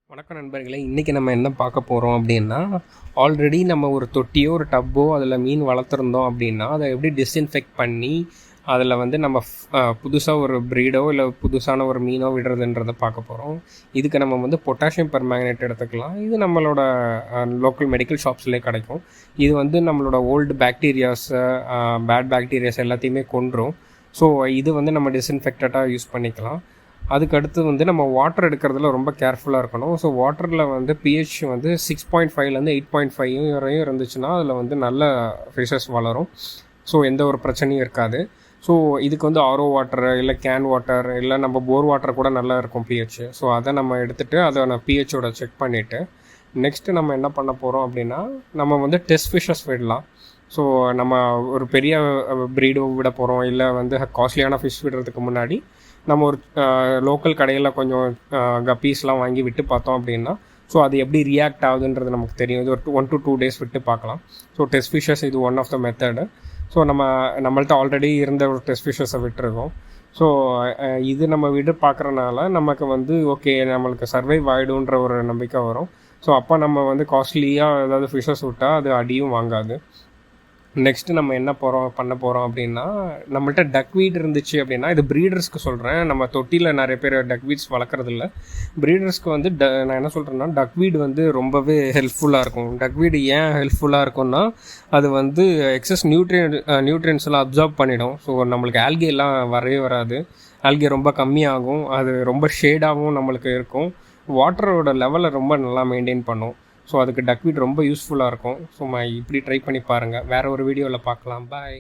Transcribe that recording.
வணக்கம் நண்பர்களே, இன்றைக்கி நம்ம என்ன பார்க்க போகிறோம் அப்படின்னா, ஆல்ரெடி நம்ம ஒரு தொட்டியோ ஒரு டப்போ அதில் மீன் வளர்த்துருந்தோம் அப்படின்னா அதை எப்படி டிஸ்இன்ஃபெக்ட் பண்ணி அதில் வந்து நம்ம புதுசாக ஒரு ப்ரீடோ இல்லை புதுசான ஒரு மீனோ விடுறதுன்றதை பார்க்க போகிறோம். இதுக்கு நம்ம வந்து பொட்டாசியம் பெர்மேங்கனேட் எடுத்துக்கலாம். இது நம்மளோட லோக்கல் மெடிக்கல் ஷாப்ஸ்லேயே கிடைக்கும். இது வந்து நம்மளோட ஓல்டு பாக்டீரியாஸை பேட் பாக்டீரியாஸ் எல்லாத்தையுமே கொன்றும். ஸோ இது வந்து நம்ம டிஸ்இன்ஃபெக்டடாக யூஸ் பண்ணிக்கலாம். அதுக்கடுத்து வந்து நம்ம வாட்டர் எடுக்கிறதுல ரொம்ப கேர்ஃபுல்லாக இருக்கணும். ஸோ வாட்டரில் வந்து பிஹெச் வந்து 6.5லேருந்து 8.5 வரையும் இருந்துச்சுன்னா அதில் வந்து நல்ல ஃபிஷஸ் வளரும். ஸோ எந்த ஒரு பிரச்சனையும் இருக்காது. ஸோ இதுக்கு வந்து ஆர்ஓ வாட்டர் இல்லை கேன் வாட்டர் இல்லை நம்ம போர் வாட்டர் கூட நல்லா இருக்கும் பிஹெச். ஸோ அதை நம்ம எடுத்துகிட்டு அதை நான் பிஹெச்சோட செக் பண்ணிவிட்டு நெக்ஸ்ட்டு நம்ம என்ன பண்ண போகிறோம் அப்படின்னா, நம்ம வந்து டெஸ்ட் ஃபிஷஸ் விடலாம். ஸோ நம்ம ஒரு பெரிய ப்ரீடோ விட போகிறோம் இல்லை வந்து காஸ்ட்லியான ஃபிஷ் விடுறதுக்கு முன்னாடி நம்ம ஒரு லோக்கல் கடையில் கொஞ்சம் கப்பீஸ்லாம் வாங்கி விட்டு பார்த்தோம் அப்படின்னா, ஸோ அது எப்படி ரியாக்ட் ஆகுதுன்றது நமக்கு தெரியும். இது ஒரு 1 to 2 days விட்டு பார்க்கலாம். ஸோ டெஸ்ட் ஃபிஷஸ் இது one of the method. So நம்மள்ட்ட ஆல்ரெடி இருந்த ஒரு டெஸ்ட் ஃபிஷஸை விட்டுருக்கோம். ஸோ இது நம்ம விட்டு பார்க்குறனால நமக்கு வந்து ஓகே, நம்மளுக்கு சர்வைவ் ஆகிடுன்ற ஒரு நம்பிக்கை வரும். ஸோ அப்போ நம்ம வந்து காஸ்ட்லியாக ஏதாவது ஃபிஷஸ் விட்டால் அது அடியும் வாங்காது. நெக்ஸ்ட்டு நம்ம என்ன பண்ண போகிறோம் அப்படின்னா, நம்மள்ட்ட டக்வீட் இருந்துச்சு அப்படின்னா, இது ப்ரீடர்ஸ்க்கு சொல்கிறேன். நம்ம தொட்டியில் நிறைய பேர் டக்வீட்ஸ் வளர்க்குறதில்ல. ப்ரீடர்ஸ்க்கு வந்து நான் என்ன சொல்கிறேன்னா, டக்வீட் வந்து ரொம்பவே ஹெல்ப்ஃபுல்லாக இருக்கும். டக்வீட் ஏன் ஹெல்ப்ஃபுல்லாக இருக்கும்னா, அது வந்து எக்ஸஸ் நியூட்ரியன்ஸ் எல்லாம் அப்சார்ப் பண்ணிடும். ஸோ நம்மளுக்கு ஆல்கே எல்லாம் வரவே வராது. ஆல்கே ரொம்ப கம்மியாகும். அது ரொம்ப ஷேடாகவும் நம்மளுக்கு இருக்கும். வாட்டரோட லெவலை ரொம்ப நல்லா மெயின்டைன் பண்ணும். ஸோ அதுக்கு டக்வீட் ரொம்ப யூஸ்ஃபுல்லாக இருக்கும். ஸோ இப்படி ட்ரை பண்ணி பாருங்கள். வேறு ஒரு வீடியோவில் பார்க்கலாம். பாய்.